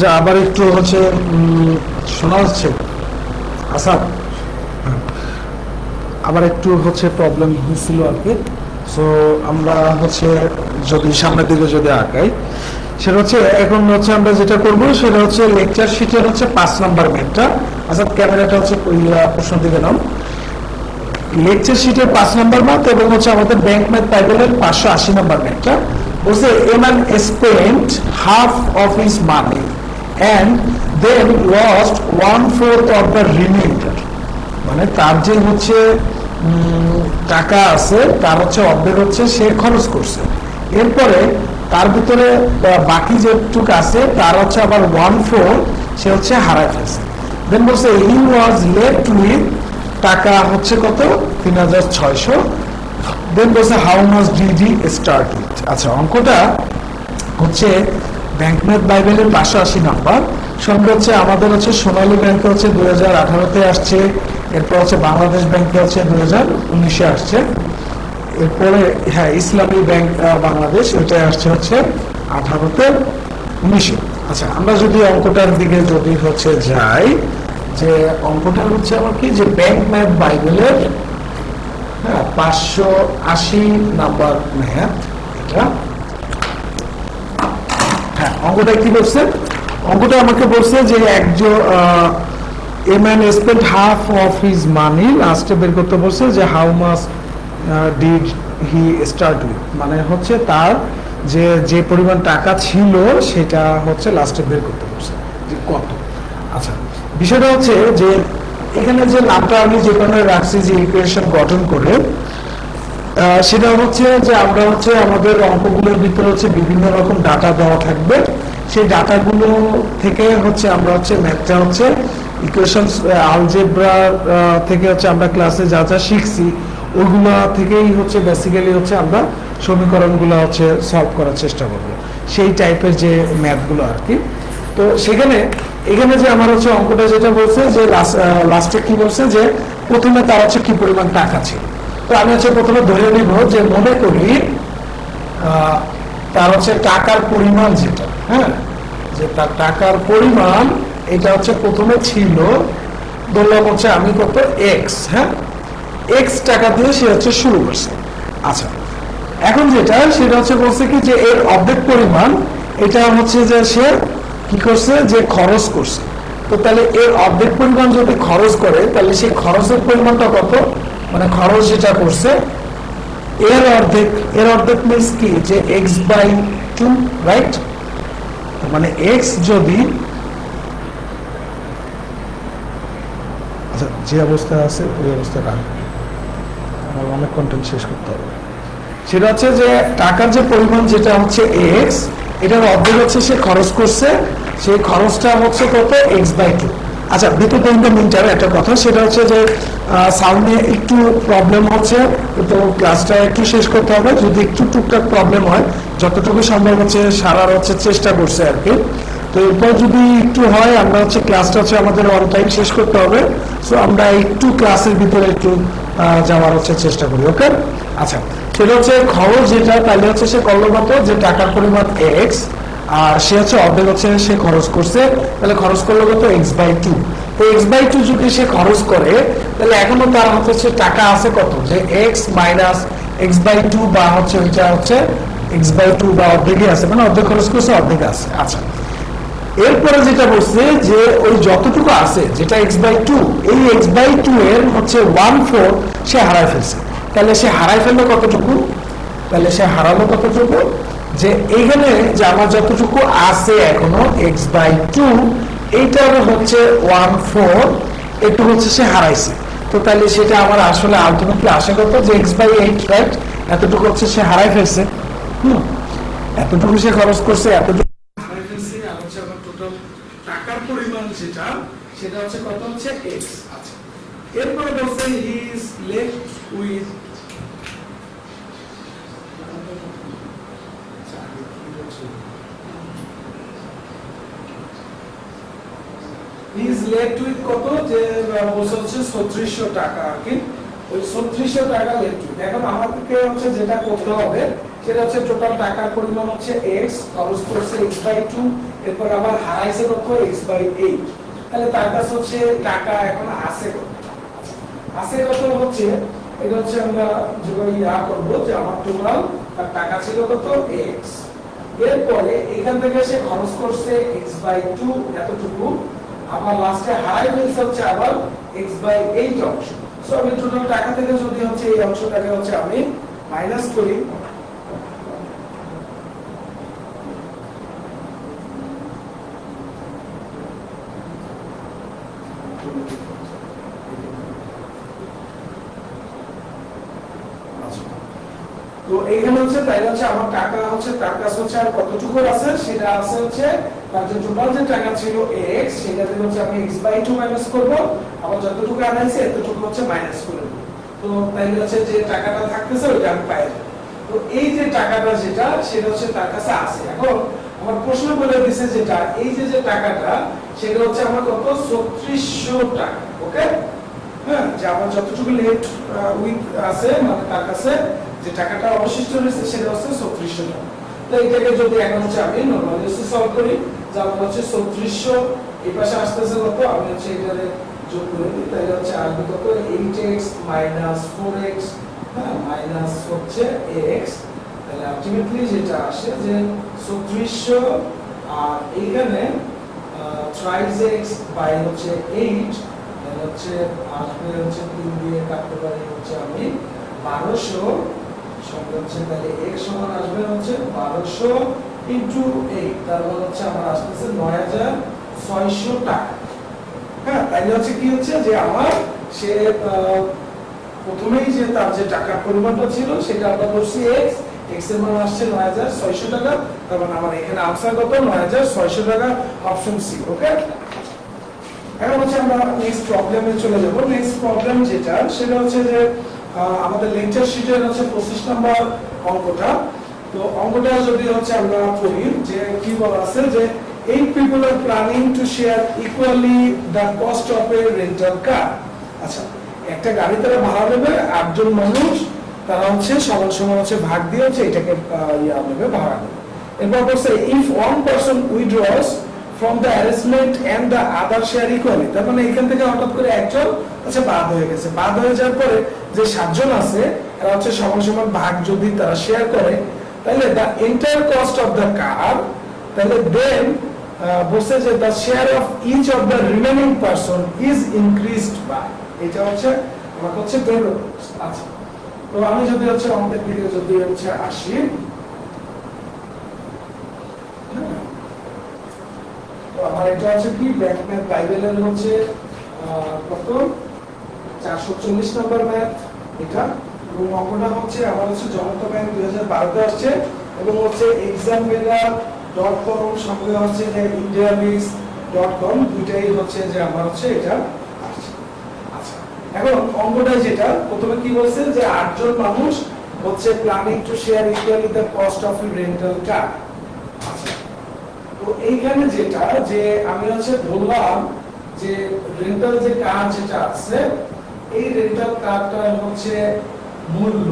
আচ্ছা, আবার একটু হচ্ছে শোনা যাচ্ছে আসাদ? আবার একটু হচ্ছে প্রবলেম হয়েছিল আর কি। সো আমরা হচ্ছে যদি সামনের দিকে যদি আগাই, সেটা হচ্ছে এখন হচ্ছে আমরা যেটা করব সেটা হচ্ছে লেকচার শিটের হচ্ছে 5 নাম্বার ম্যাথটা। আচ্ছা, ক্যামেরাটা হচ্ছে প্রশ্ন দিকে নাও। লেকচার শিটের 5 নাম্বার ম্যাথ এবং হচ্ছে আমাদের ব্যাংক ম্যাথ বাইবেলের 580 নাম্বার ম্যাথটা বলছে a man spent half of his money and then lost 1/4 of the remainder। মানে তার যে হচ্ছে টাকা আছে তার হচ্ছে অর্ধেক হচ্ছে সে খরচ করছে, এরপরে তার ভিতরে বাকি যেটুকু আছে তার হচ্ছে আবার 1/4 সে হচ্ছে হারায় ফেলছে। দেন বলছে হি ওয়াজ লেফট উইথ টাকা হচ্ছে কত 3600। দেন বলছে how much did he start with. আচ্ছা, অঙ্কটা হচ্ছে ব্যাংক ম্যাথ বাইবেলের 580 নাম্বার। সঙ্গে হচ্ছে আমাদের হচ্ছে সোনালী ব্যাংকে হচ্ছে 2018-তে আসছে, এরপর হচ্ছে বাংলাদেশ ব্যাংকে হচ্ছে 2019-এ আসছে, এরপরে হ্যাঁ ইসলামী ব্যাংক বাংলাদেশ ওইটাই আসছে হচ্ছে 18-তে 19-এ। আচ্ছা, আমরা যদি অঙ্কটার দিকে যদি হচ্ছে যাই, যে অঙ্কটা হচ্ছে আমার কি যে ব্যাংক ম্যাথ বাইবেলের 580 নাম্বার ম্যাথ। এটা হ্যাঁ, অঙ্কটা কি বলছে? অঙ্কটা আমাকে বলছে যে একজন a man spent half of his মানি, লাস্টে বের করতে বলছে যে how much did he start with, মানে হচ্ছে তার যে পরিমাণ টাকা ছিল সেটা হচ্ছে লাস্টে বের করতে বলছে যে কত। আচ্ছা, বিষয়টা হচ্ছে যে এখানে যে নামটা আমি যে কারণে রাখছি যে ইকুয়েশন গঠন করে, সেটা হচ্ছে যে আমরা হচ্ছে আমাদের অঙ্কগুলোর ভিতরে হচ্ছে বিভিন্ন রকম ডাটা দেওয়া থাকবে, সেই ডাটাগুলো থেকে হচ্ছে আমরা হচ্ছে ম্যাথটা হচ্ছে ইকুয়েশনস আলজেব্রা থেকে হচ্ছে আমরা ক্লাসে যা যা শিখছি ওইগুলো থেকেই হচ্ছে বেসিক্যালি হচ্ছে আমরা সমীকরণগুলো হচ্ছে সলভ করার চেষ্টা করবো, সেই টাইপের যে ম্যাথগুলো আর কি। তো এখানে যে আমার হচ্ছে অঙ্কটা যেটা বলছে যে লাস্টে কি বলছে যে প্রথমে তার হচ্ছে কি পরিমাণ টাকা ছিল। তো আমি হচ্ছে প্রথমে ধরে নিব যে মনে করি তার হচ্ছে টাকার পরিমাণ যেটা, হ্যাঁ, যে তার টাকার পরিমাণ এটা হচ্ছে প্রথমে ছিল, ধরলাম হচ্ছে আমি কত এক্স, হ্যাঁ এক্স টাকা দিয়ে সে হচ্ছে শুরু করছে। আচ্ছা, এখন যেটা সেটা হচ্ছে বলছে কি যে এর অর্ধেক পরিমাণ এটা হচ্ছে যে সে কি করছে যে খরচ করছে। তো তাহলে এর অর্ধেক পরিমাণ যদি খরচ করে তাহলে সেই খরচের পরিমাণটা কত, মানে খরচ যেটা করছে এর অর্ধেক মিনস কি যে x/2, রাইট? মানে x যদি আচ্ছা যে অবস্থায় আছে ওই অবস্থায় রাখবে, আমার অনেক কন্টেন্ট শেষ করতে হবে। সেটা হচ্ছে যে টাকার যে পরিমাণ যেটা হচ্ছে x, এটার অর্ধেক হচ্ছে সে খরচ করছে, সেই খরচটা হচ্ছে কত x/2। আচ্ছা, বিদ্যুৎ মিনিটার একটা কথা, সেটা হচ্ছে যে সাউন্ডে একটু প্রবলেম হচ্ছে, তো ক্লাসটা একটু শেষ করতে হবে। যদি একটু টুকটাক প্রবলেম হয় যতটুকু সম্ভব হচ্ছে সারার হচ্ছে চেষ্টা করছে আর কি। তো এরপর যদি একটু হয় আমরা হচ্ছে ক্লাসটা হচ্ছে আমাদের অন টাইম শেষ করতে হবে। সো আমরা একটু ক্লাসের ভিতরে একটু যাওয়ার হচ্ছে চেষ্টা করি, ওকে? আচ্ছা, সেটা হচ্ছে খরচ যেটা, তাহলে হচ্ছে সে করলো মতো যে টাকার পরিমাণ এক্স আর সে হচ্ছে অর্ধেক হচ্ছে সে খরচ করছে, তাহলে খরচ করলো কত x/2। তো x/2 যদি সে খরচ করে তাহলে এখনো তার হচ্ছে টাকা আছে কত যে x মাইনাস x/2 বা হচ্ছে ওইটা হচ্ছে x/2 বা অর্ধেকই আছে, মানে অর্ধেক খরচ করছে অর্ধেক আছে। আচ্ছা, এরপরে যেটা বলছে যে ওই যতটুকু আছে যেটা x/2, এই x/2 এর হচ্ছে 1/4 সে হারায় ফেলছে। তাহলে সে হারায় ফেললো কতটুকু, তাহলে সে হারালো কতটুকু যে এইখানে যে আমার যতটুকু আছে এখনো x/2 এইটার হচ্ছে 1/4 একটু হচ্ছে সে হারাইছে। তো তাহলে সেটা আমার আসলে আলটিমেটলি আসে কত যে x/8, রাইট? এতটুকু হচ্ছে সে হারাই ফেলছে, এতটুকু সে খরচ করছে, এতটুকু হারাই ফেলছে, আর হচ্ছে আমার টোটাল টাকার পরিমাণ যেটা সেটা হচ্ছে কত হচ্ছে x। আচ্ছা, এরপরে বলছে হি ইজ লেফট উইথ কত যে বলছে হচ্ছে 3600 টাকা আর কি, ওই 3600 টাকা লেফট উইথ। এখন আমাদেরকে হচ্ছে যেটা করতে হবে সেটা হচ্ছে টোটাল টাকার পরিমাণ হচ্ছে x, খরচ করছে x/2, এরপর আবার হারাইছে কত x/8। তাহলে তার কাছে হচ্ছে টাকা এখন আছে কত? আছে কত হচ্ছে এটা হচ্ছে আমরা যদি করব যে আমার টোটাল তার টাকা ছিল কত x, এরপরে এখান থেকে সে খরচ করছে x/2 এতটুকু, আবার লাস্টে হারাই ফেলছে হচ্ছে আবার x/8 অংশ। সো আমি টোটাল টাকা থেকে যদি হচ্ছে এই অংশটাকে হচ্ছে আমি মাইনাস করি, তো এইখানে হচ্ছে তাই হচ্ছে আমার টাকা হচ্ছে তার কাছে হচ্ছে আর কতটুকু আছে, সেটা আছে হচ্ছে তার যে টোটাল যে টাকা ছিল x, সেটা থেকে হচ্ছে আমি x/2 মাইনাস করব, আবার যতটুকু আনাইছে এতটুকু হচ্ছে মাইনাস করে দেব। তো তাই হচ্ছে যে টাকাটা থাকতেছে ওইটা আমি পাই যাব। তো এই যে টাকাটা যেটা সেটা হচ্ছে তার কাছে আছে। এখন আমার প্রশ্ন বলে দিছে যেটা এই যে যে টাকাটা সেটা হচ্ছে আমার কত 3600 টাকা। ওকে, হ্যাঁ, যে আমার যতটুকু লেট উইথ আছে মানে তার কাছে যে টাকাটা অবশিষ্ট রয়েছে সেটা হচ্ছে 3600 টাকা। তো এটাকে যদি এখন হচ্ছে আমি নরমালি সলভ করি, যা হচ্ছে 3600 এই পাশে আসতেছে কত, আমি হচ্ছে এটারে যোগ করে দিই, তাহলে হচ্ছে আসবে কত 8x - 4x, হ্যাঁ, মাইনাস হচ্ছে x, তাহলে আলটিমেটলি যেটা আসে যে 3600 আর এইখানে 3x বাই হচ্ছে 8, তাহলে হচ্ছে আসবে হচ্ছে 3 দিয়ে কাটতে পারি হচ্ছে আমি 1200 সঙ্গে হচ্ছে, তাহলে x সমান আসবে হচ্ছে 1200 ইনটু 8, তার মানে হচ্ছে আমার আসতেছে 9600 টাকা। হ্যাঁ, তাহলে হচ্ছে কি হচ্ছে যে আমার সে প্রথমেই যে তার যে টাকার পরিমাণটা ছিল সেটা আমরা ধরছি x এর মান আসছে 9600 টাকা, তার মানে আমার এখানে আনসার কত 9600 টাকা, অপশন সি। ওকে, এখন হচ্ছে আমরা নেক্সট প্রবলেমে চলে যাব। নেক্সট প্রবলেম যেটা সেটা হচ্ছে যে আমাদের লেকচার শিটের হচ্ছে 25 নাম্বার অঙ্কটা। তো অঙ্কটা যদি হচ্ছে আমরা পড়ি যে কি বলা আছে যে 8 people are planning to share equally the cost of a rental car। আচ্ছা, একটা গাড়ি তারা ভাড়া নেবে 8 জন মানুষ, তারা হচ্ছে সমান সমান হচ্ছে ভাগ দিয়ে হচ্ছে এটাকে নেবে, ভাড়া নেবে। এরপর বলছে if one person withdraws from the arrangement and the other share equally, তার মানে এখান থেকে হঠাৎ করে একজন আচ্ছা বাদ হয়ে গেছে, বাদ হয়ে যাওয়ার পরে যে 7 জন আছে এরা হচ্ছে সমান সমান ভাগ যদি তারা শেয়ার করে, তাহলে the entire cost of the car, তাহলে then বলছে যে the share of each of the remaining person is increased by, এটা হচ্ছে আমার হচ্ছে বের করতে। আচ্ছা, তো আমি যদি হচ্ছে আমাদের দিকে যদি হচ্ছে আসি, তো আমার এটা হচ্ছে কি ব্যাংক ম্যাথ বাইবেলের হচ্ছে কত 440 নম্বর ম্যাথ এটা, এবং অঙ্কটা হচ্ছে আমার হচ্ছে জনতা ব্যাংক 2012 আসছে, এবং হচ্ছে examiner.com সঙ্গে হচ্ছে যে indiabix.com দুইটাই হচ্ছে যে আমার হচ্ছে এটা আসছে। আচ্ছা, এখন অঙ্কটা যেটা প্রথমে কি বলছে যে 8 জন মানুষ হচ্ছে planning to share equally the cost of rental car. আচ্ছা, তো এইখানে যেটা যে আমি হচ্ছে বললাম যে রেন্টাল যে কার যেটা আছে এই রেন্টাল কারটার হচ্ছে মূল্য,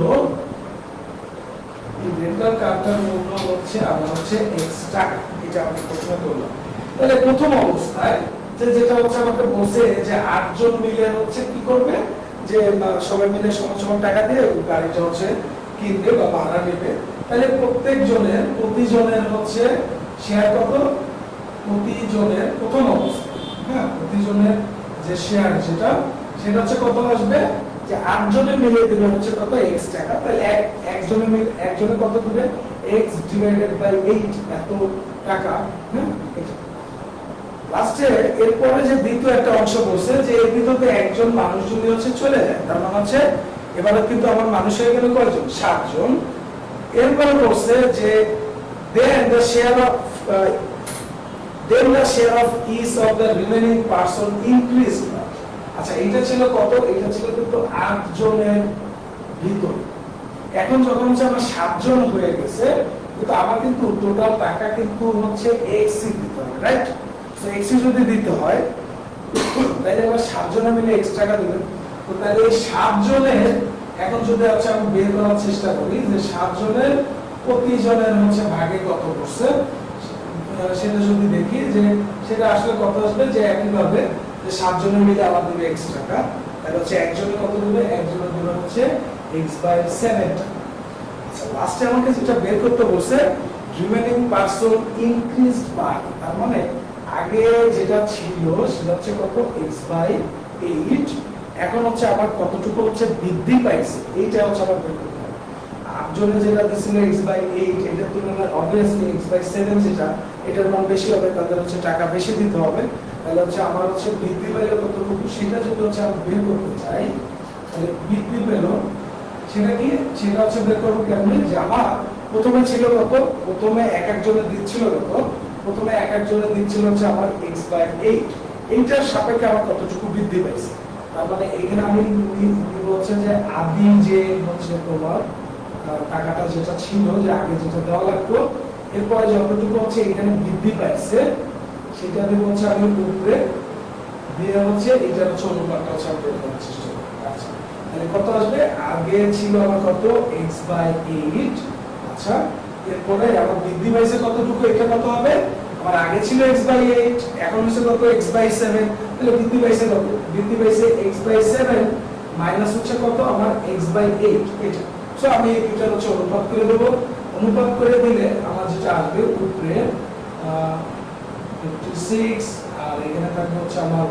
এই রেন্টাল কারটার মূল্য হচ্ছে আমার হচ্ছে x টাকা, এটা আমি প্রথমে বললাম। তাহলে প্রথম অবস্থায় যে যেটা হচ্ছে আমাকে বলছে যে 8 জন মিলে হচ্ছে কি করবে যে সবাই মিলে সমান সমান টাকা দিয়ে গাড়িটা হচ্ছে কিনবে বা ভাড়া নেবে, তাহলে প্রতিজনের হচ্ছে শেয়ার কত, প্রতিজনের প্রথম অবস্থা, হ্যাঁ, প্রতিজনের যে শেয়ার যেটা সেটা হচ্ছে কত আসবে যে 8 জনে মিলে দিবে হচ্ছে কত x টাকা, তাহলে একজনে মিলে একজনে কত দিবে x ডিভাইডেড বাই 8 এত টাকা। হ্যাঁ, লাস্টে এরপরে যে দ্বিতীয় একটা অংশ বলছে যে এর ভিতরে একজন মানুষ যদি হচ্ছে চলে যায়, তার মানে হচ্ছে এবারে কিন্তু আমার মানুষ হয়ে গেল কয়জন 7 জন। এরপরে বলছে যে then the share of each of the remaining person increased। আচ্ছা, এটা ছিল কত, এটা ছিল কিন্তু 8 জনের ভিতরে। এখন যখন হচ্ছে আমরা 7 জন হয়ে গেছে, কিন্তু আমার কিন্তু টোটাল টাকা কিন্তু হচ্ছে x দিতে হবে, রাইট? সো x যদি দিতে হয় তাহলে আমরা 7 জনে মিলে x টাকা দিবেন। তো তাহলে এই 7 জনের এখন যদি আচ্ছা আমি বের করার চেষ্টা করি যে 7 জনের প্রতি জনের হচ্ছে ভাগে কত করছে সেটা যদি দেখি যে সেটা আসলে কত আসবে যে একইভাবে যে 7 জনের মিলে আবার দিবে x টাকা, তাহলে হচ্ছে একজনে কত দিবে, একজনের দিবে হচ্ছে x/7 টাকা। আচ্ছা লাস্টে আমাকে যেটা বের করতে বলছে রিমেইনিং পারসন ইনক্রিজড বাই, তার মানে আগে যেটা ছিল সেটা হচ্ছে কত x/8, এখন হচ্ছে আবার কতটুকু হচ্ছে বৃদ্ধি পাইছে এইটা হচ্ছে আবার বের করতে হবে। আটজনে যেটা দিছিল x/8 এটার তুলনায় অবভিয়াসলি x/7 যেটা এটার মান বেশি হবে, তাদের হচ্ছে টাকা বেশি দিতে হবে, তাহলে হচ্ছে আমার হচ্ছে বৃদ্ধি পাইলে কতটুকু সেটা যদি হচ্ছে আমি বের করতে চাই তাহলে বৃদ্ধি পেল সেটা কি, সেটা হচ্ছে বের করবো কেমনে, যে আমার প্রথমে ছিল কত, প্রথমে এক একজনের দিচ্ছিল কত, প্রথমে এক একজনের দিচ্ছিল হচ্ছে আমার x/8, এইটার সাপেক্ষে আমার কতটুকু বৃদ্ধি পাইছে। তার মানে এখানে আমি হচ্ছে যে আদি যে হচ্ছে তোমার টাকাটা যেটা ছিল যে আগে যেটা দেওয়া লাগতো এরপরে যতটুকু হচ্ছে এখানে বৃদ্ধি পাইছে সেটা দিব হচ্ছে আমি উপরে দিয়ে হচ্ছে এটা হচ্ছে অনুপাতটা হচ্ছে আমি বের করার চেষ্টা করব। আচ্ছা তাহলে কত আসবে, আগে ছিল আমার কত x/8, আচ্ছা এরপরে আমার বৃদ্ধি পাইছে কতটুকু, এটা কত হবে, আমার আগে ছিল x/8 এখন হচ্ছে কত x/7, তাহলে বৃদ্ধি পাইছে কত, বৃদ্ধি পাইছে x/7 মাইনাস হচ্ছে কত আমার x/8 এটা। সো আমি এটা হচ্ছে অনুপাত করে দেব, অনুপাত করে দিলে আমার যেটা আসবে উপরে 56 আর এখানে থাকবে হচ্ছে আমার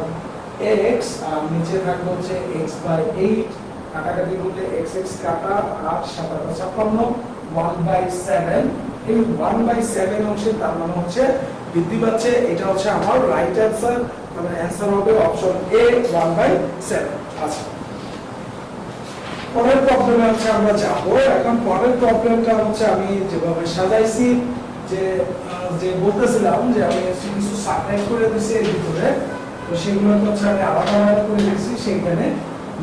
x আর নিচে থাকবে হচ্ছে x/8, কাটাকাটি করলে x কাটা 8 7 56 1/7, এই 1/7 অংশে তার মানে হচ্ছে বৃদ্ধি পাচ্ছে, এটা হচ্ছে আমার রাইট অ্যানসার, মানে অ্যানসার হবে অপশন এ 1/7। আচ্ছা পরের প্রবলেমে হচ্ছে আমরা যাব, এখন পরের প্রবলেমটা হচ্ছে আমি যেভাবে সাজাইছি যে যে বলতেছিলাম যে আমি কিছু সাবট্রাক্ট করে দিয়েছি এর ভিতরে, তো সেগুলো হচ্ছে আমি আলাদা আলাদা করে দিয়েছি। সেইখানে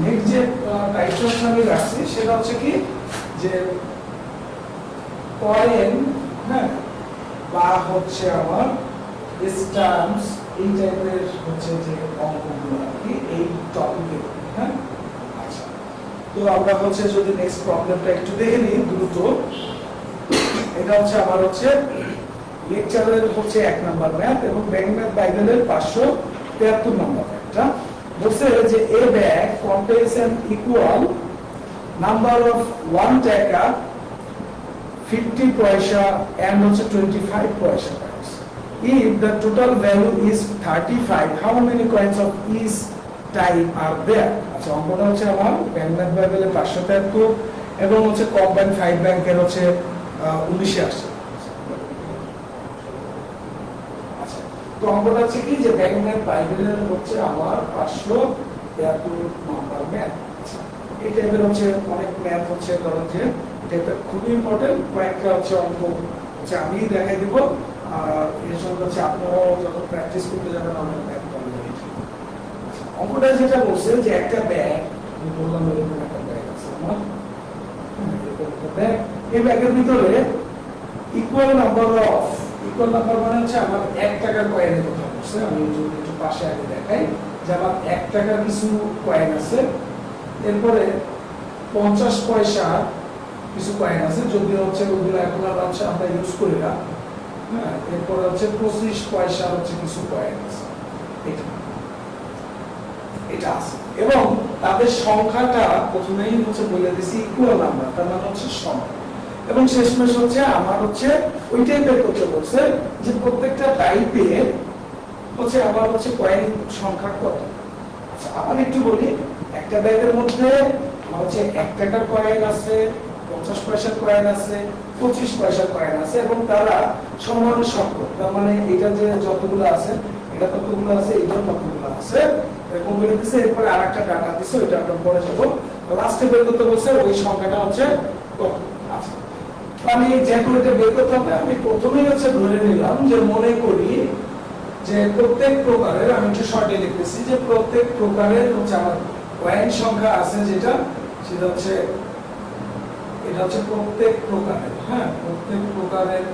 নেক্সট যে টাইপটা আমি রাখছি সেটা হচ্ছে কি যে কয়েন, হ্যাঁ বা হচ্ছে আমার স্ট্যাম্পস, এই টাইপের হচ্ছে যে অঙ্কগুলো আর কি এই টপিকে, হ্যাঁ। আচ্ছা তো আমরা হচ্ছে যদি নেক্সট প্রবলেমটা একটু দেখে নিই দ্রুত, এটা হচ্ছে আমার হচ্ছে লেকচারের হচ্ছে 1 নাম্বার ম্যাথ এবং ব্যাংক ম্যাথ বাইবেলের 573 নাম্বার ম্যাথটা বলছে যে a bag contains an equal number of 1 টাকা 50 পয়সা and also 25 পয়সা coins. If the total value is 35, how many coins of each type are there? আচ্ছা অঙ্কটা হচ্ছে আমার ব্যাংক ম্যাথ বাইবেলের 573 এবং হচ্ছে কম্বাইন 5 ব্যাংকের হচ্ছে 19 আসছে। আচ্ছা তো অঙ্কটা হচ্ছে কি যে ব্যাংক ম্যাথ বাইবেলের হচ্ছে আমার 573 নাম্বার ম্যাথ। আচ্ছা এই টাইপের হচ্ছে অনেক ম্যাথ হচ্ছে ধরুন যে এটা খুবই ইম্পর্টেন্ট, কয়েকটা হচ্ছে অঙ্ক হচ্ছে আমি দেখাই দিব আর এর সঙ্গে হচ্ছে আপনারাও যখন প্র্যাকটিস করতে যাবেন আমরা ম্যাথ পাবেন। অঙ্কটা যেটা বলছে যে একটা ব্যাগ, আমি বললাম এরকম একটা ব্যাগ আছে আমার, ব্যাগ, এই ব্যাগের ভিতরে ইকুয়াল নাম্বার মানে হচ্ছে আমার 1 টাকার কয়েনের কথা বলছে। আমি যদি একটু পাশে আগে দেখাই যে আমার 1 টাকার কিছু কয়েন আছে, এরপরে 50 পয়সা কিছু কয়েন আছে, যদিও হচ্ছে ওগুলো এখন আর হচ্ছে আমরা ইউজ করি না, হ্যাঁ। এরপরে হচ্ছে 25 পয়সা হচ্ছে কিছু কয়েন আছে, এটা আছে এবং তাদের সংখ্যাটা প্রথমেই হচ্ছে বলে দিছি ইকুয়াল নাম্বার, তার মানে হচ্ছে সম, এবং শেষমেশ হচ্ছে আমার হচ্ছে ওইটাই বের করতে বলছে যে প্রত্যেকটা টাইপের হচ্ছে আমার হচ্ছে কয়েন সংখ্যা কত। আচ্ছা আবার একটু বলি, একটা ব্যাগের মধ্যে হচ্ছে 1 টাকার কয়েন আছে, 50 পয়সার কয়েন আছে, 25 পয়সার কয়েন আছে এবং তারা সমান সংখ্যক, তার মানে এটা যে যতগুলো আছে এটা কতগুলো আছে, এটা কতগুলো আছে এরকম বলে দিছে। এরপরে আরেকটা ডাটা দিছে, ওইটা আমরা পরে যাব, লাস্টে বের করতে বলছে ওই সংখ্যাটা হচ্ছে কত। আচ্ছা আমি যেহেতু এটা বের করতে হবে আমি প্রথমেই হচ্ছে ধরে নিলাম যে মনে করি যে প্রত্যেক প্রকারের, আমি একটু শর্টে লিখতেছি যে প্রত্যেক প্রকারের হচ্ছে আমার কয়েন সংখ্যা আছে যেটা সেটা হচ্ছে এটা হচ্ছে প্রত্যেক প্রকারের, হ্যাঁ প্রত্যেক প্রকারের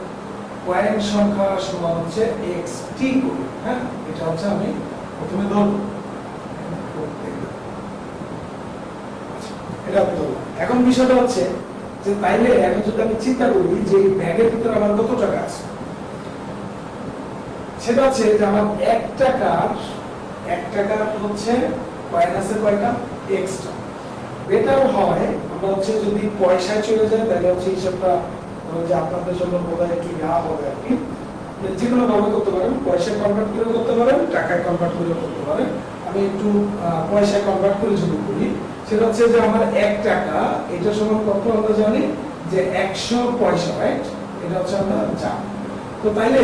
কয়েন সংখ্যা সমান হচ্ছে xt করে, হ্যাঁ এটা হচ্ছে আমি প্রথমে ধরব প্রত্যেক, এটা ধরলাম। এখন বিষয়টা হচ্ছে যে যে তাইলে এখন যদি আমি চিন্তা করি যে এই ব্যাগের ভিতরে আমার কত টাকা আছে, সেটা হচ্ছে যে আমার 1 টাকার হচ্ছে কয়েন আছে কয়টা, এক্সট্রা। বেটার হয় আমরা হচ্ছে যদি পয়সায় চলে যায় তাহলে হচ্ছে হিসাবটা যে আপনাদের জন্য বোধহয় একটু হবে আর কি, যে কোনো ভাবে করতে পারেন, পয়সায় কনভার্ট করে করতে পারেন, টাকায় কনভার্ট করে করতে পারেন। আমি একটু পয়সায় কনভার্ট করে যদি করি, সেটা হচ্ছে যে আমার 1 টাকা এটা সমান কত আমরা জানি যে 100 পয়সা, রাইট? এটা হচ্ছে আমরা জানি। তো তাইলে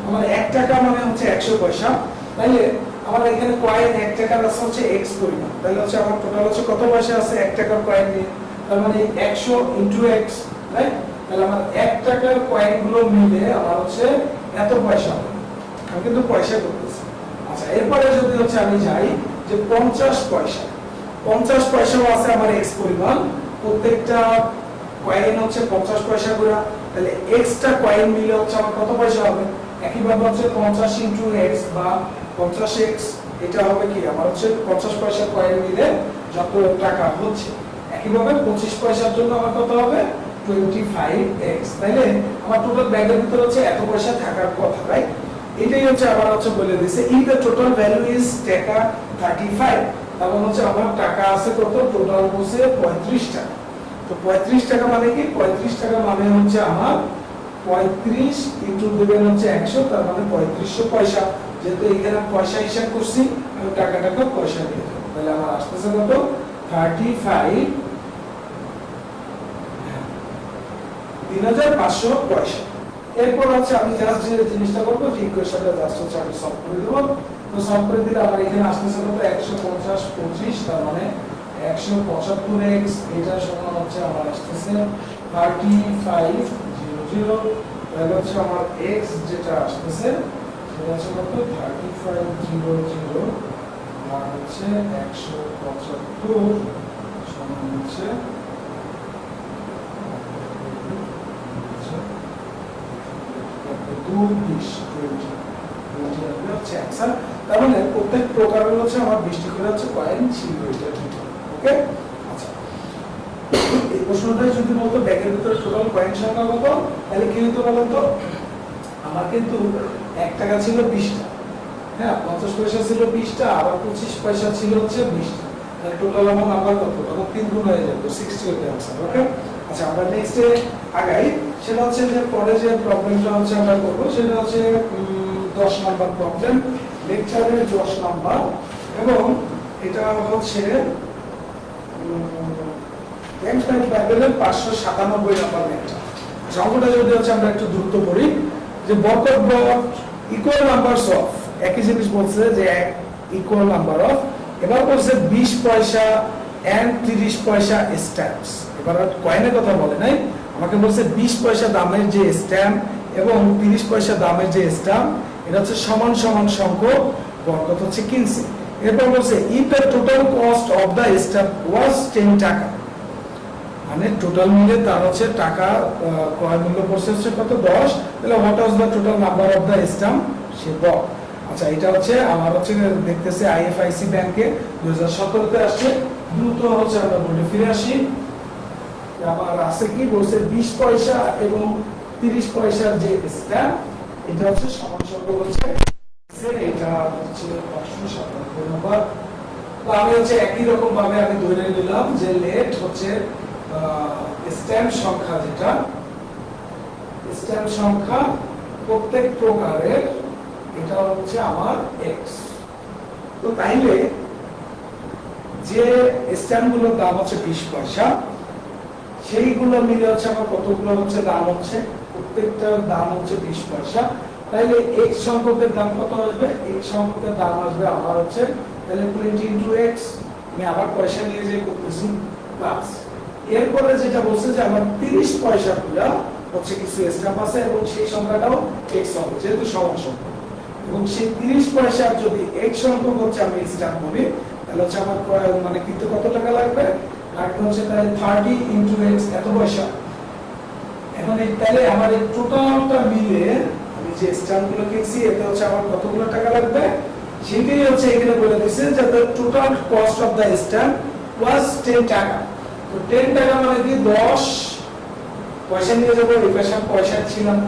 আমার 1 টাকা মানে হচ্ছে 100 পয়সা। তাইলে আমার এখানে কয়েন 1 টাকার আছে হচ্ছে x পরিমাণ, তাহলে হচ্ছে আমার টোটাল হচ্ছে কত পয়সা আছে 1 টাকার কয়েন নিয়ে, তার মানে 100 ইনটু x, রাইট? তাহলে আমার 1 টাকার কয়েনগুলো মিলে আমার হচ্ছে এত পয়সা হবে। আমি কিন্তু পয়সা করতেছি। আচ্ছা, এরপরে যদি হচ্ছে আমি যাই যে 50 পয়সা, 50 পয়সাও আছে আমার x পরিমাণ, প্রত্যেকটা কয়েন হচ্ছে 50 পয়সা করে, তাহলে এক্সট্রা কয়েন মিলে হচ্ছে আমার কত পয়সা হবে, একইভাবে হচ্ছে 50 ইনটু x বা 50x, এটা হবে কি আমার হচ্ছে 50 পয়সা কয়েন মিলে যত টাকা হচ্ছে। একইভাবে 25 পয়সার জন্য আমার কত হবে 25x, তাইলে আমার টোটাল ব্যাগের ভিতরে হচ্ছে এত পয়সা থাকার কথা, রাইট? এটাই হচ্ছে আবার হচ্ছে বলে দিয়েছে if the total value is টাকা 35, তাহলে হচ্ছে আমার টাকা আছে কত, টোটাল বসে 35 টাকা। তো 35 টাকা মানে কি, 35 টাকা মানে হচ্ছে আমার 35 ইনটু দেবেন হচ্ছে 100, তার মানে 3500 পয়সা। যেহেতু এখানে পয়সা হিসাব করছি, আমি টাকাটাকে পয়সা দিয়ে দেবো, তাহলে আমার আসতেছে কত 35 3500 পয়সা। এরপর হচ্ছে আমি জাস্ট যে জিনিসটা করবো, যে ইকুয়েশনটা জাস্ট হচ্ছে আমি সলভ করে দেবো। তো সলভ করে দিলে আমার এখানে আসতেছে কত 150 25, তার মানে 175x, এটা সমান হচ্ছে আমার আসতেছে 3500, তাহলে হচ্ছে আমার x যেটা আসতেছে সেটা হচ্ছে কত 3500 আর হচ্ছে 175 সমান হচ্ছে তার মানে প্রত্যেক প্রকারের হচ্ছে আমার 20টি করে হচ্ছে কয়েন ছিল এটা, ওকে? আচ্ছা, এই প্রশ্নটাই যদি বলতো ব্যাগের ভিতরে টোটাল কয়েন সংখ্যা কত, তাহলে কি হতো বলেন তো? আমার কিন্তু 1 টাকা ছিল 20টা, হ্যাঁ, 50 পয়সা ছিল 20টা, আবার 25 পয়সা ছিল হচ্ছে 20টা, তাহলে টোটাল আমার নাম্বার কত, তখন 3 গুণ হয়ে যেত, 60 হতে आंसर, ওকে? আচ্ছা, আমরা নেক্সটে আগাই। সেটা হচ্ছে যে পরে যে প্রবলেমটা হচ্ছে আমরা করব, সেটা হচ্ছে 10 নাম্বার প্রবলেম, লেকচারের 10 নাম্বার, এবং এটা হচ্ছে বাইবেলের 597 নাম্বার লেকচার। অঙ্কটা যদি হচ্ছে আমরা একটু দ্রুত পড়ি, যে বরকত ব্রট ইকুয়াল নাম্বারস অফ, একই জিনিস বলছে যে ইকুয়াল নাম্বার অফ, এবার বলছে 20 পয়সা এন্ড 30 পয়সা স্ট্যাম্পস। এবার কয়েনের কথা বলে নাই, আমাকে বলছে 20 পয়সা দামের যে স্ট্যাম্প এবং 30 পয়সা দামের যে স্ট্যাম্প, এটা হচ্ছে সমান সমান সংখ্যক, বরকত হচ্ছে কিনছে। এরপর বলছে if the total cost of the stamp was 10 টাকা, মানে টোটাল মিলে তার হচ্ছে টাকা ক্রয় মূল্য পড়ছে হচ্ছে কত 10, তাহলে what was the total number of the stamp, সে বল। আচ্ছা, এটা হচ্ছে আমার হচ্ছে দেখতেছে আইএফআইসি ব্যাংকে 2017 তে আসছে। দ্রুত হচ্ছে আমরা বলে ফিরে আসি, আমার আছে কি বলছে 20 পয়সা এবং 30 পয়সার যে স্ট্যাম্প, এটা হচ্ছে সমান সংখ্যক হচ্ছে, এটা হচ্ছে 597 নাম্বার। তো আমি হচ্ছে একই রকম ভাবে আমি ধরে নিলাম যে লেট হচ্ছে স্ট্যাম্প সংখ্যা, যেটা স্ট্যাম্প সংখ্যা প্রত্যেক প্রকারের, এটা হচ্ছে আমার x। তো তাইলে যে স্ট্যাম্পগুলোর দাম হচ্ছে 20 পয়সা, সেইগুলো মিলে হচ্ছে আমার কতগুলো হচ্ছে দাম হচ্ছে, প্রত্যেকটার দাম হচ্ছে 20 পয়সা, তাইলে x সংখ্যকের দাম কত আসবে, x সংখ্যকের দাম আসবে আমার হচ্ছে তাহলে 20 ইনটু x, আমি আবার পয়সা নিয়ে যে করতেছি প্লাস, এরপরে যেটা বলছে যে আমার 30 পয়সা পুরা হচ্ছে কিছু স্ট্যাম্প আছে এবং সেই সংখ্যাটাও x হবে, যেহেতু সমান সংখ্যা, এবং সেই 30 পয়সার যদি x সংখ্যক হচ্ছে আমি স্ট্যাম্প বলি, তাহলে হচ্ছে আমার মানে কিন্তু কত টাকা লাগবে, লাগবে হচ্ছে তাহলে 30 ইনটু x, এত পয়সা। এখন তাহলে আমার এই টোটালটা মিলে আমি যে স্ট্যাম্পগুলো কিনছি, এতে হচ্ছে আমার কতগুলো টাকা লাগবে, সেটাই হচ্ছে এখানে বলে দিয়েছে যে the total cost of the stamp was 10 টাকা। তো 10 টাকা মানে কি 10 পয়সা নিয়ে যাবো, এই পাশে পয়সা ছিলাম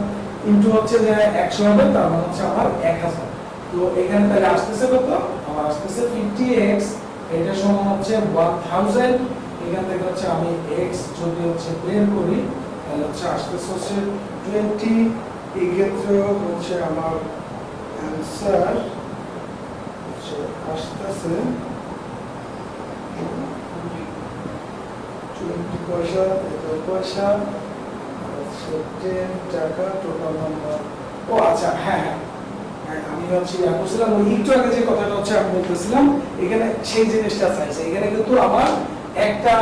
ইনটু হচ্ছে যে 100 হবে, তার মানে হচ্ছে আমার 1000। তো এখানে তাহলে আসতেছে কত, আমার আসতেছে 50x, এটা সমান হচ্ছে 1000। এখান থেকে হচ্ছে আমি x যদি হচ্ছে বের করি তাহলে হচ্ছে আসতেছে হচ্ছে 20। এই ক্ষেত্রে হচ্ছে আমার অ্যানসার হচ্ছে আসতেছে 20 পয়সা, 10 পয়সা, হচ্ছে 10 টাকা টোটাল নাম্বার। ও আচ্ছা, হ্যাঁ হ্যাঁ, আমি হচ্ছে বলছিলাম ওই একটু আগে যে কথাটা হচ্ছে আমি বলতেছিলাম, এখানে সেই জিনিসটা চাইছে। এখানে কিন্তু আমার একটা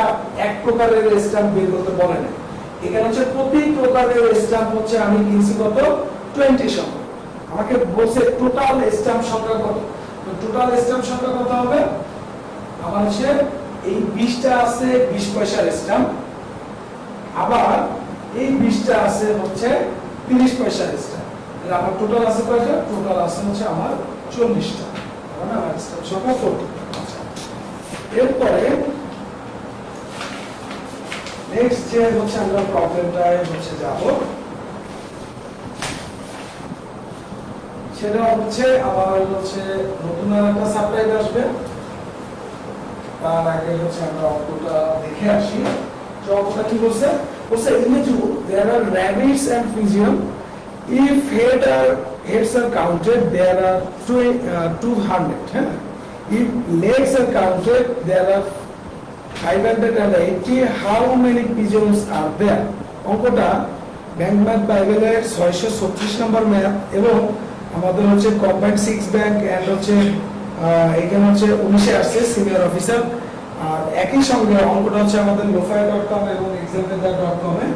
এক প্রকারের স্ট্যাম্প বের করতে বলে না, এখানে হচ্ছে প্রতি প্রকারের স্ট্যাম্প হচ্ছে আমি কিনছি কত 20 সংখ্যা। আমাকে বলছে টোটাল স্ট্যাম্প সংখ্যা কত, তো টোটাল স্ট্যাম্প সংখ্যা কত হবে আমার হচ্ছে এই 20টা আছে 20 পয়সার স্ট্যাম্প, আবার এই 20টা আছে হচ্ছে 30 পয়সার স্ট্যাম্প। তাহলে আমার টোটাল আছে কয়টা, টোটাল আছে হচ্ছে আমার 40টা, মানে আমার স্ট্যাম্প সংখ্যা 40। আচ্ছা, এরপরে নেক্সট যে হচ্ছে আমরা প্রবলেমটায় হচ্ছে যাব, সেটা হচ্ছে আবার হচ্ছে নতুন একটা সাপ্লাই আসবে। তার আগে হচ্ছে আমরা অঙ্কটা দেখে আসি। তো অঙ্কটা কি বলছে, বলছে in a zoo there are rabbits and pigeon, if heads are counted there are 200, হ্যাঁ, if legs are counted there are 580, how many pigeons are there? অঙ্কটা ব্যাংক ম্যাথ বাইবেলের 636 নম্বর ম্যাথ, এবং আমাদের হচ্ছে কম্বাইন্ড 6 ব্যাংক এন্ড হচ্ছে এখানে হচ্ছে 19 আসছে সিনিয়র অফিসার। আর একই সঙ্গে অঙ্কটা হচ্ছে আমাদের lofi.com এবং examweather.com এ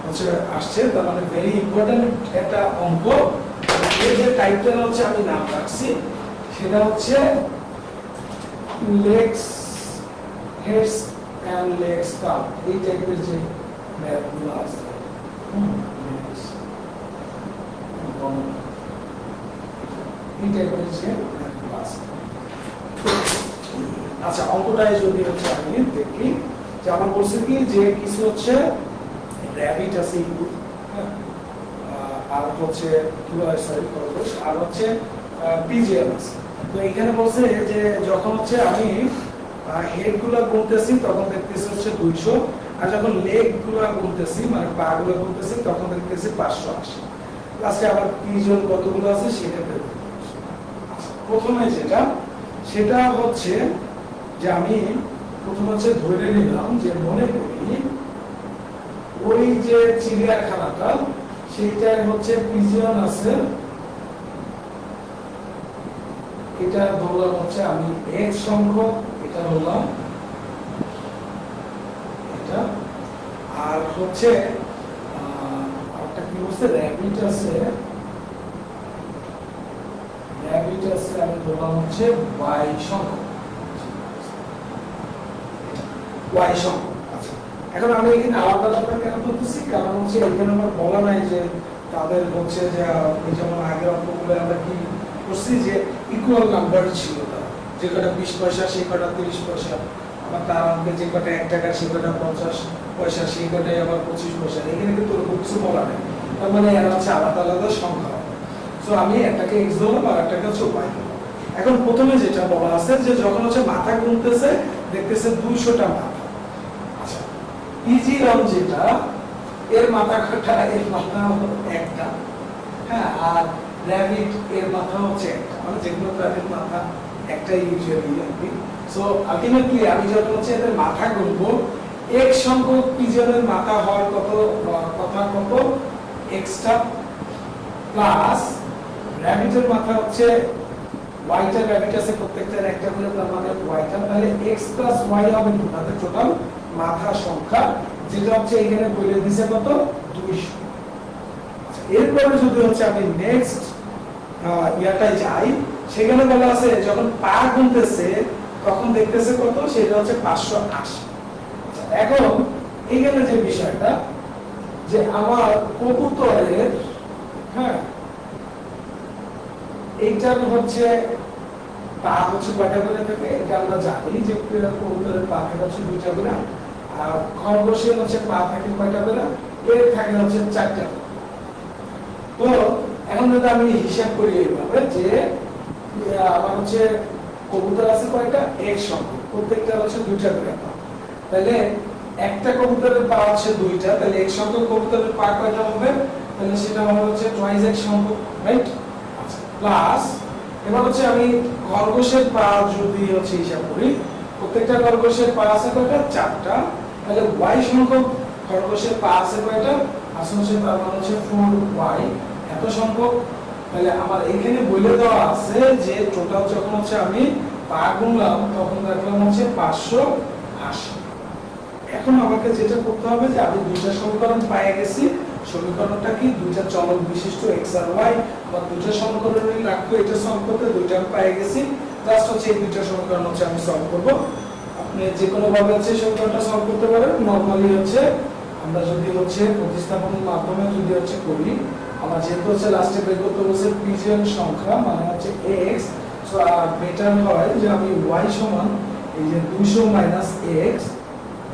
হচ্ছে আসছে, তার মানে ভেরি ইম্পর্টেন্ট একটা অঙ্ক। এর যে টাইটেল হচ্ছে আমি নাম রাখছি সেটা হচ্ছে legs, heads and legs count, এই টাইপের যে ম্যাথগুলো আছে। এই টাইপের যে ম্যাথগুলো আছে। আচ্ছা, অঙ্কটায় যদি হচ্ছে আমি দেখি যে আমার বলছে কি যে কিছু হচ্ছে র‍্যাবিট আছে, আর হচ্ছে সরি খরগোশ, আর হচ্ছে পিজিএন আছে। তো এখানে বলছে যে যখন হচ্ছে আমি হেড গুলা গুনতেছি তখন দেখতেছি হচ্ছে 200, আর যখন লেগ গুলা গুনতেছি মানে পা গুলা গুনতেছি তখন দেখতেছি 580। লাস্টে আবার পিজন কতগুলো আছে সেটা বের করতে হবে। প্রথমে যেটা সেটা হচ্ছে যে আমি প্রথম হচ্ছে ধরে নিলাম যে মনে করি ওই যে চিড়িয়াখানাটা সেইটার হচ্ছে পিজন আছে, এটা ধরলাম হচ্ছে আমি এক সংখ্যক, এটা ধরলাম এটা, আর হচ্ছে একটা কি বলছে র‍্যাবিট আছে, আমি ধরলাম হচ্ছে y সংখ্যক, y সংখ্যক। আচ্ছা, এখন আমি এখানে আলাদা আলাদা কেন করতেছি, কারণ হচ্ছে এখানে আমার বলা নাই যে তাদের হচ্ছে যে যেমন আগের অঙ্কগুলো আমরা কি করছি যে ইকুয়াল নাম্বার ছিল, তার যে কটা 20 পয়সা সেই কটা 30 পয়সা, আবার তার অঙ্কে যে কটা 1 টাকা সেই কটা 50 পয়সা সেই কটাই আবার 25 পয়সা। এখানে কিন্তু ওরকম কিছু বলা নেই, তার মানে এরা হচ্ছে আলাদা আলাদা সংখ্যা। তো আমি একটাকে x ধরলাম আর একটাকে হচ্ছে y ধরলাম। এখন প্রথমে যেটা বলা আছে যে যখন হচ্ছে মাথা গুনতেছে দেখতেছে 200টা মাথা। আচ্ছা, পিজিরাম যেটা এর মাথা কটা, এর মাথা একটা, হ্যাঁ, আর র‍্যাবিট এর মাথা হচ্ছে একটা, মানে যেগুলো প্রাণীর মাথা একটাই ইউজুয়ালি আর কি। সো আলটিমেটলি আমি যখন হচ্ছে এদের মাথা গুনবো, এক সংখ্যক পিজনের মাথা হয় কত, কথা কত এক্সট্রা, প্লাস র‍্যাবিটের মাথা হচ্ছে ওয়াইটা, র‍্যাবিট আছে প্রত্যেকটার একটা করে, তার মানে ওয়াইটা, তাহলে এক্স প্লাস ওয়াই হবে তাদের টোটাল মাথা সংখ্যা, যেটা হচ্ছে এখানে বলে দিছে কত 200। আচ্ছা, এরপরে যদি হচ্ছে আমি নেক্সট ইয়াটায় যাই, সেখানে বলা আছে যখন পা গুনতেছে তখন দেখতেছে কত, সেটা হচ্ছে 580। এখন এইখানে যে বিষয়টা যে আমার কবুতরের, হ্যাঁ, এইটার হচ্ছে পা হচ্ছে কয়টা করে থাকে, এটা আমরা জানি যে কবুতরের পা থাকে হচ্ছে 2টা করে, আর খরগোশের হচ্ছে পা থাকে কয়টা করে এর থাকে হচ্ছে 4টা। তো এখন যদি আমি হিসাব করি এইভাবে যে আমার হচ্ছে কবুতর আছে কয়টা, x সংখ্যক, প্রত্যেকটা হচ্ছে 2টা করে পা, তাহলে একটা কবুতরের পা হচ্ছে 2টা, তাহলে x সংখ্যক কবুতরের পা কয়টা হবে, তাহলে সেটা হবে হচ্ছে টুয়াইস x সংখ্যক, রাইট। আচ্ছা, প্লাস এবার হচ্ছে আমি খরগোশের পা যদি হচ্ছে হিসাব করি, প্রত্যেকটা খরগোশের পা আছে কয়টা, 4টা, তাহলে y সংখ্যক খরগোশের পা আছে কয়টা, আসলে হচ্ছে তার মানে হচ্ছে 4y এত সংখ্যক। তাহলে আমার এখানে বলে দেওয়া আছে যে টোটাল যখন হচ্ছে আমি পা গুনলাম তখন দেখলাম হচ্ছে 580। এখন আমাকে যেটা করতে হবে যে আমি দুইটা সমীকরণ পেয়ে গেছি, সমীকরণটা কি, দুইটা চলক বিশিষ্ট x আর y, বা দুইটা সমীকরণের রাখবো, এটা সলভ করতে দুইটা আমি পেয়ে গেছি, জাস্ট হচ্ছে এই দুইটা সমীকরণ হচ্ছে আমি সলভ করব। আপনি যে কোনো ভাবে হচ্ছে সমীকরণটা সলভ করতে পারেন। নরমালি হচ্ছে আমরা যদি হচ্ছে প্রতিস্থাপনের মাধ্যমে যদি হচ্ছে করি, আমার যেহেতু হচ্ছে লাস্টে বের করতে বলছে পিজিএন সংখ্যা মানে হচ্ছে x, সো বেটার হয় যে আমি y সমান এই যে 200 মাইনাস x,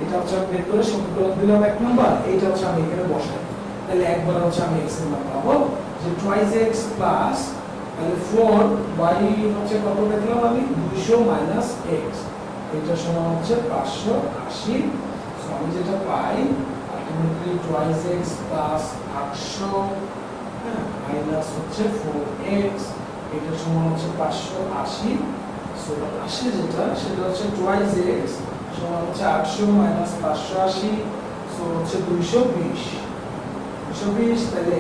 এটা হচ্ছে আমি বের করে সমীকরণ দিলাম 1 নাম্বার, এটা হচ্ছে আমি এখানে বসাই, তাহলে একবার হচ্ছে আমি x এর মান পাবো যে টুয়াইস x প্লাস তাহলে 4y হচ্ছে কত দেখলাম আমি 200 মাইনাস x, এটা সমান হচ্ছে 580। সো আমি যেটা পাই ultimately twice x plus 800 minus হচ্ছে 4x, এটা সমান হচ্ছে 580। সো 80 যেটা সেটা হচ্ছে টুয়াইস x সমান হচ্ছে 800 মাইনাস 580, সো হচ্ছে 220, তাহলে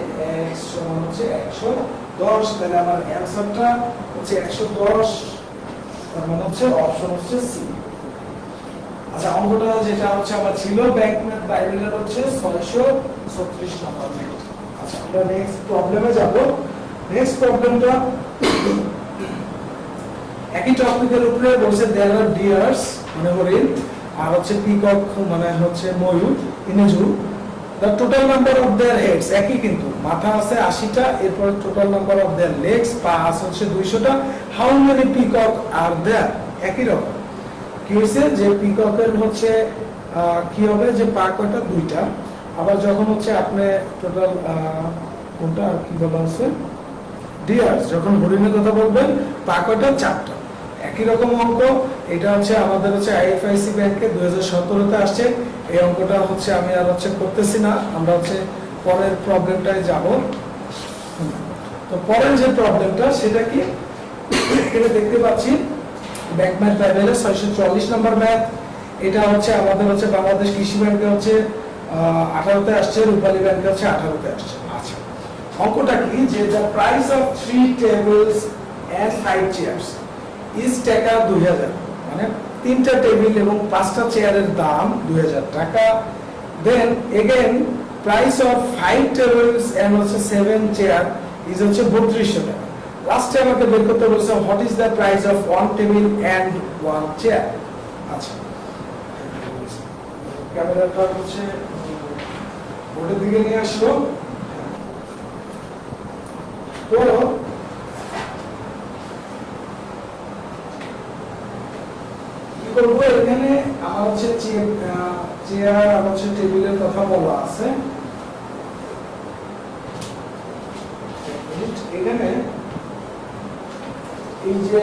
x সমান হচ্ছে 110। তাহলে আমার অ্যানসারটা হচ্ছে 110, তার মানে হচ্ছে অপশন হচ্ছে সি। আচ্ছা, অঙ্কটা যেটা হচ্ছে আমার ছিল ব্যাংক ম্যাথ বাইবেলের হচ্ছে 636 নাম্বার। আচ্ছা, আমরা নেক্সট প্রবলেমে যাব। নেক্সট প্রবলেমটা একই টপিকের উপরে বলছে দেয়ার আর ডিয়ার্স মানে হরিণ, আর হচ্ছে পিকক মানে হচ্ছে ময়ূর, ইনেজু। The total number of their heads একই, কিন্তু মাথা আছে 80টা, এরপর total number of their legs পা আছে হচ্ছে 200টা। How many peacock are there, একই রকম। কি হয়েছে যে পিককের হচ্ছে কি হবে যে পা কয়টা, 2টা। আবার যখন হচ্ছে আপনি টোটাল কোনটা আর কি বলা আছে, ডিয়ার্স, যখন হরিণের কথা বলবেন পা কয়টা, 4টা। একই রকম অঙ্ক। এটা হচ্ছে আমাদের হচ্ছে আইএফআইসি ব্যাংকে 2017-তে আসছে। এই অঙ্কটা হচ্ছে আমি আর হচ্ছে করতেছি না, আমরা হচ্ছে পরের প্রবলেমটায় যাব। তো পরের যে প্রবলেমটা সেটা কি, এখানে দেখতে পাচ্ছি ব্যাংক ম্যাথ বাইবেলের 644 নাম্বার ম্যাথ। এটা হচ্ছে আমাদের হচ্ছে বাংলাদেশ কৃষি ব্যাংকে হচ্ছে 18তে আসছে, রূপালী ব্যাংকে হচ্ছে 18তে আসছে। আচ্ছা, অঙ্কটা কি যে the price of 3 tables and 5 chairs is টাকা 2000, মানে 3টা টেবিল এবং 5টা চেয়ারের দাম 2000 টাকা। Then again price of 5 tables and হচ্ছে 7 চেয়ার ইজ হচ্ছে 3200 টাকা। লাস্টে আমাকে বের করতে বলেছে what is the price of 1 table and 1 chair. আচ্ছা, ক্যামেরাটা হচ্ছে বোর্ডের দিকে নিয়ে আসলো। তো কি করবো, এখানে আমার হচ্ছে চেয়ার আর হচ্ছে টেবিলের কথা বলা আছে। এখানে এই যে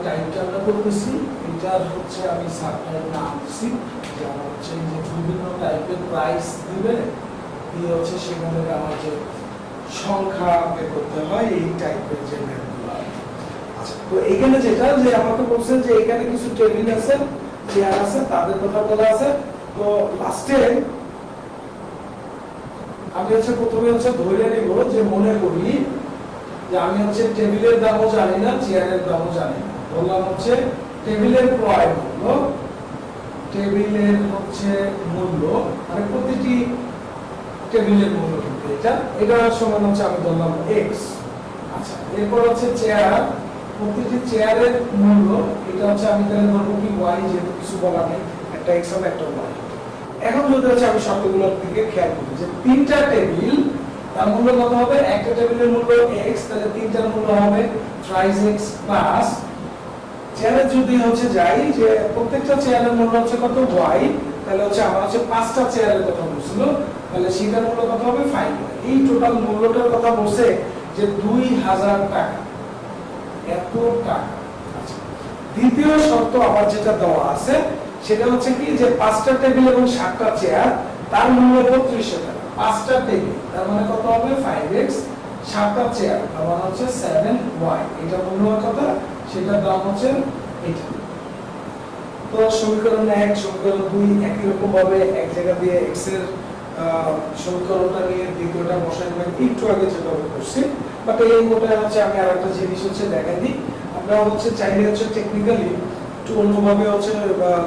টাইপটা আমরা করতেছি, এটার হচ্ছে আমি সাবটাইপ নাম দিছি, যে আমার হচ্ছে এই যে বিভিন্ন টাইপের প্রাইস দিবে, এই হচ্ছে সেখান থেকে আমার যে সংখ্যা বের করতে হয় এই টাইপের যে ম্যাথগুলো। আচ্ছা, তো এখানে যেটা যে আমাকে বলছেন যে এখানে কিছু টেবিল আছে, চেয়ার আছে, তাদের কথা বলা আছে। তো লাস্টে আমি হচ্ছে প্রথমে হচ্ছে ধরে নিব যে মনে করি যে আমি হচ্ছে টেবিলের দামও জানি না, চেয়ারের দামও জানি না। বললাম হচ্ছে টেবিলের ক্রয় মূল্য, টেবিলের হচ্ছে মূল্য মানে প্রতিটি টেবিলের মূল্য কিন্তু এটা সমান হচ্ছে আমি ধরলাম x। আচ্ছা, এরপর হচ্ছে চেয়ার, প্রতিটি চেয়ারের মূল্য এটা হচ্ছে আমি তাহলে ধরবো কি y, যেহেতু কিছু বলা নেই, একটা x হবে একটা y। এখন যদি হচ্ছে আমি সবগুলোর দিকে খেয়াল করি যে 3টা টেবিল তার মূল্য কত হবে, একটা টেবিলের মূল্য x, তাহলে 3টার মূল্য হবে থ্রাইস x প্লাস চেয়ারে যদি হচ্ছে যাই যে প্রত্যেকটা চেয়ারের মূল্য হচ্ছে কত y, তাহলে হচ্ছে আমার হচ্ছে 5টা চেয়ারের কথা বলছিল, তাহলে সেটার মূল্য কত হবে 5। এই টোটাল মূল্যটার কথা বলছে যে 2000 টাকা, এত টাকা। আচ্ছা, দ্বিতীয় শর্ত আবার যেটা দেওয়া আছে সেটা হচ্ছে কি যে 5টা টেবিল এবং 7টা চেয়ার, তার মূল্য 3200 টাকা। 5টা টেবিল তার মানে কত হবে 5x, 7টা চেয়ার তার মানে হচ্ছে 7y, এটা মূল্য কত, সেটার দাম হচ্ছে এটা। তো সমীকরণ 1 সমীকরণ 2 একই রকম ভাবে এক জায়গা দিয়ে x এর সমীকরণটা নিয়ে দ্বিতীয়টা বসাই নেবেন, একটু আগে যেটা করছি। বাট এই মোটা হচ্ছে আমি আরেকটা জিনিস হচ্ছে দেখাই দিই, আমরা হচ্ছে চাইলে হচ্ছে টেকনিক্যালি একটু অন্যভাবে হচ্ছে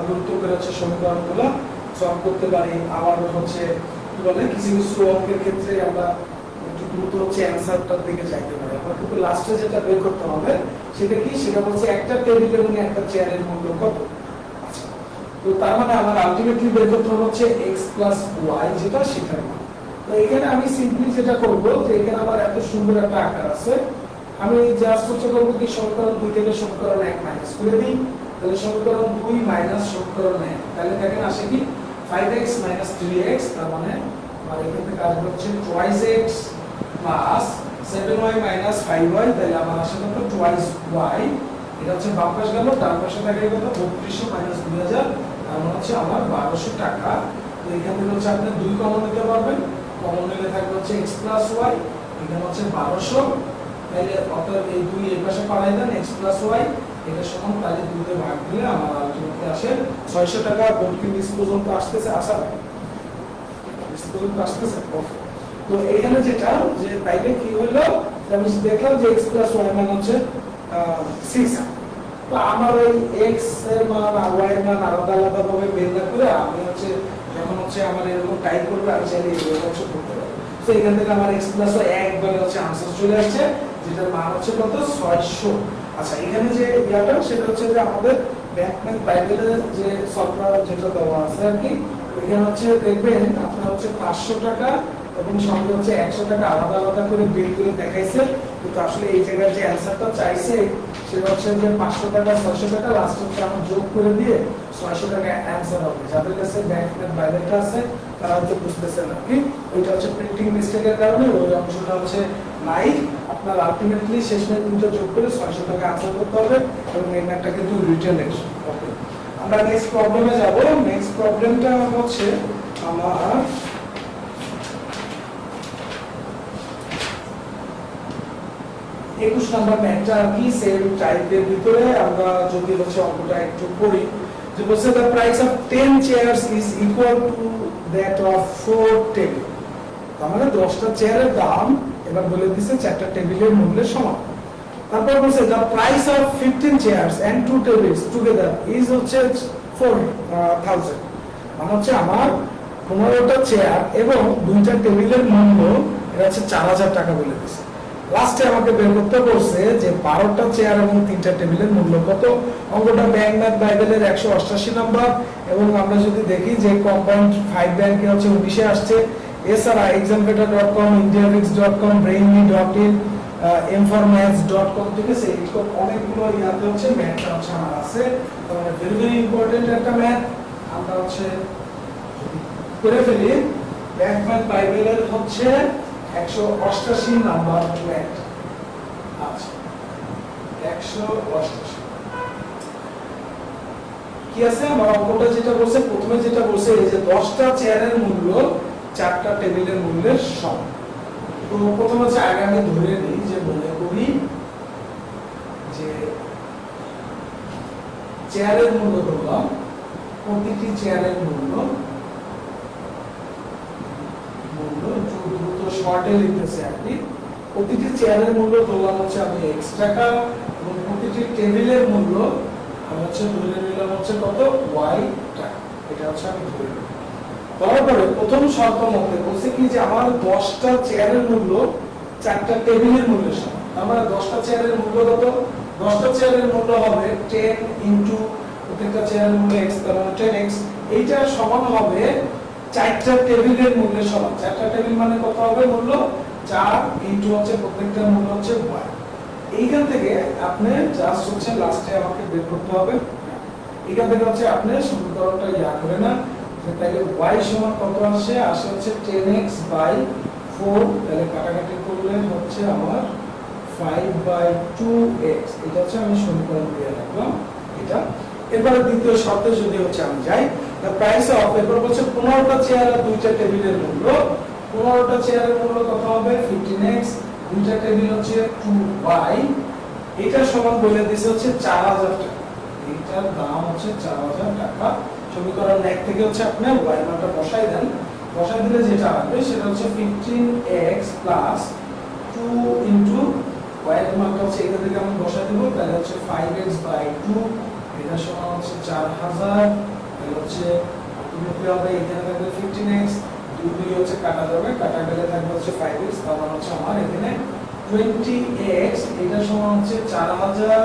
গুরুত্ব করে হচ্ছে সমীকরণগুলো সলভ করতে পারি। আবার হচ্ছে কি বলে কিছু কিছু অঙ্কের ক্ষেত্রে আমরা একটু দ্রুত হচ্ছে অ্যানসারটার দিকে যাইতে পারি। আমরা কিন্তু লাস্টে যেটা বের করতে হবে সেটা কি, সেটা হচ্ছে একটা টেবিল এবং একটা চেয়ারের মূল্য কত। তো তার মানে আমার আলটিমেটলি বের করতে হবে হচ্ছে x y যেটা সেটার মান। তো এখানে আমি সিম্পলি যেটা করব যে এখানে আমার এত সুন্দর একটা আকার আছে, আমি জাস্ট হচ্ছে করব কি সমীকরণ 2 থেকে সমীকরণ 1 মাইনাস করে দিই। তাহলে সমীকরণ 2 মাইনাস সমীকরণ 1, তাহলে দেখেন আসে কি 5x 3x, তার মানে আমার এখান থেকে আসবে হচ্ছে twice x plus 7y 5y, তাহলে আমার আসে কত twice y। এটা হচ্ছে বাম পাশে গেল, ডান পাশে থাকে কত 3200 2000, তার মানে হচ্ছে আমার 1200 টাকা। তো এখান থেকে হচ্ছে আপনি 2 কমন নিতে পারবেন, কমন নিলে থাকবে হচ্ছে x y, এখানে হচ্ছে 1200, তাহলে অর্থাৎ এই 2 এই পাশে পাঠাই দেন x y, এটা সমান তাহলে 2 তে ভাগ দিলে আমার আলটিমেটলি আসে 600 টাকা। বলকি নিচ পর্যন্ত আসতেছে, আসা নিচ পর্যন্ত আসতেছে। তো এখানে যেটা যে তাইলে কি হলো, আমি দেখলাম যে x y মান হচ্ছে 6। তো আমার ওই x এর মান আর y এর মান আলাদা আলাদা ভাবে বের না করে আমি হচ্ছে যখন হচ্ছে আমার এরকম টাইপ করবে আমি চাইলে এইভাবে হচ্ছে করতে পারি। তো এখান থেকে আমার x y একবারে হচ্ছে आंसर চলে আসছে, যেটার মান হচ্ছে কত 600। আচ্ছা, এখানে যে ইয়াটা সেটা হচ্ছে যে আমাদের ব্যাকম্যান বাইবেলে যে সফটওয়্যার যেটা দেওয়া আছে আর কি, এখানে হচ্ছে দেখবেন আপনার হচ্ছে 500 টাকা এবং সঙ্গে হচ্ছে 100 টাকা আলাদা আলাদা করে বিল করে দেখাইছে, কিন্তু আসলে এই জায়গায় যে অ্যানসারটা চাইছে সেটা হচ্ছে যে 500 টাকা 600 টাকা লাস্ট হচ্ছে আমরা যোগ করে দিয়ে 600 টাকা অ্যানসার হবে। যাদের কাছে ব্যাংকের বাইরেটা আছে তারা হয়তো বুঝতেছে না কি, ওইটা হচ্ছে প্রিন্টিং মিস্টেকের কারণে ওই অংশটা হচ্ছে নাই। আপনার আলটিমেটলি শেষমেশ দুটো যোগ করে 600 টাকা অ্যানসার করতে হবে এবং এই ম্যাথটা কিন্তু রিটেন এক্স। ওকে, আমরা নেক্সট প্রবলেমে যাব। নেক্সট প্রবলেমটা হচ্ছে আমার 21 নাম্বার ম্যাথটা আর কি সেম টাইপের ভিতরে আমরা যদি হচ্ছে অঙ্কটা একটু করি, যে বলছে the price of 10 chairs is equal to that of 4 table। তার মানে 10টা চেয়ারের দাম এবার বলে দিয়েছে 4টা টেবিলের মূল্যের সমান। তারপর বলছে the price of 15 chairs and 2 tables together is হচ্ছে 4000। মানে হচ্ছে আমার 15টা চেয়ার এবং 2টা টেবিলের মূল্য এটা হচ্ছে 4000 টাকা বলে দিয়েছে। লাস্টে আমাকে বের করতে বলছে যে 12টা চেয়ার এবং 3টা টেবিলের মূল্য কত। অঙ্কটা ব্যাংক ম্যাথ বাইবেলের 188 নাম্বার এবং আমরা যদি দেখি যে কম্পাউন্ড 5 ব্যাংকে হচ্ছে 19 আসছে। এছাড়া exampeter.com, indiafix.com, brainme.in, mformaths.com থেকে এইরকম অনেকগুলো ইয়াতে হচ্ছে ম্যাথটা হচ্ছে আমার আছে। তাহলে ভেরি ভেরি ইম্পর্টেন্ট একটা ম্যাথ আমরা হচ্ছে করে ফেলি। ব্যাংক ম্যাথ বাইবেলের হচ্ছে 188 নাম্বার ম্যাথ। আচ্ছা, 188 কি আছে আমার অঙ্কটা যেটা বলছে, প্রথমে যেটা বলছে এই যে 10টা চেয়ারের মূল্য 4টা টেবিলের মূল্যের সমান। তো প্রথমে হচ্ছে আগে আমি ধরে নিই যে মনে করি যে চেয়ারের মূল্য ধরলাম, প্রতিটি চেয়ারের মূল্য দ্রুত শর্টে লিখতেছে আর কি। প্রতিটি চেয়ারের মূল্য ধরলাম হচ্ছে আমি x টাকা এবং প্রতিটি টেবিলের মূল্য আমি হচ্ছে ধরে নিলাম হচ্ছে কত y টাকা। এটা হচ্ছে আমি ধরে নিলাম। তারপরে প্রথম শর্ত মতে বলছে কি যে আমার 10টা চেয়ারের মূল্য 4টা টেবিলের মূল্যের সমান। আমরা 10টা চেয়ারের মূল্য কত, 10টা চেয়ারের মূল্য হবে 10 ইনটু প্রত্যেকটা চেয়ারের মূল্য x, তার মানে 10x। এইটা সমান হবে 4টা টেবিলের মূল্যের সমান। 4টা টেবিল মানে কত হবে মূল্য 4 ইনটু হচ্ছে প্রত্যেকটার মূল্য হচ্ছে y। এইখান থেকে আপনি জাস্ট হচ্ছে লাস্টে আমাকে বের করতে হবে। এখান থেকে হচ্ছে আপনি সমীকরণটা ইয়া করে না যে তাহলে y সমান কত আসে হচ্ছে 10x বাই 4, তাহলে কাটাকাটি করলে হচ্ছে আমার 5/2x। এটা হচ্ছে আমি সমীকরণ দিয়ে রাখলাম এটা। এবারে দ্বিতীয় শর্তে যদি হচ্ছে আমি যাই, the price of, এরপর বলছে 15টা চেয়ার আর 2টা টেবিলের মূল্য। 15টা চেয়ারের মূল্য কত হবে 15x, 2টা টেবিল হচ্ছে 2y, এটা সমান বলে দিয়েছে হচ্ছে 4000 টাকা। এটার দাম হচ্ছে 4000 টাকা। সমীকরণ 1 থেকে হচ্ছে আপনি y এর মানটা বসাই দেন, বসাই দিলে যেটা আসবে সেটা হচ্ছে 15x প্লাস 2 ইনটু y এর মানটা হচ্ছে এখান থেকে আমি বসাই দেব, তাহলে হচ্ছে 5x বাই 2, এটা সমান হচ্ছে 4000। তাহলে হচ্ছে তুমি কি হবে, এখানে থাকবে 15x, 2 হচ্ছে কাটা যাবে, কাটা গেলে থাকবে হচ্ছে 5x, তার মানে হচ্ছে আমার এখানে 20x, এটা সমান হচ্ছে 4000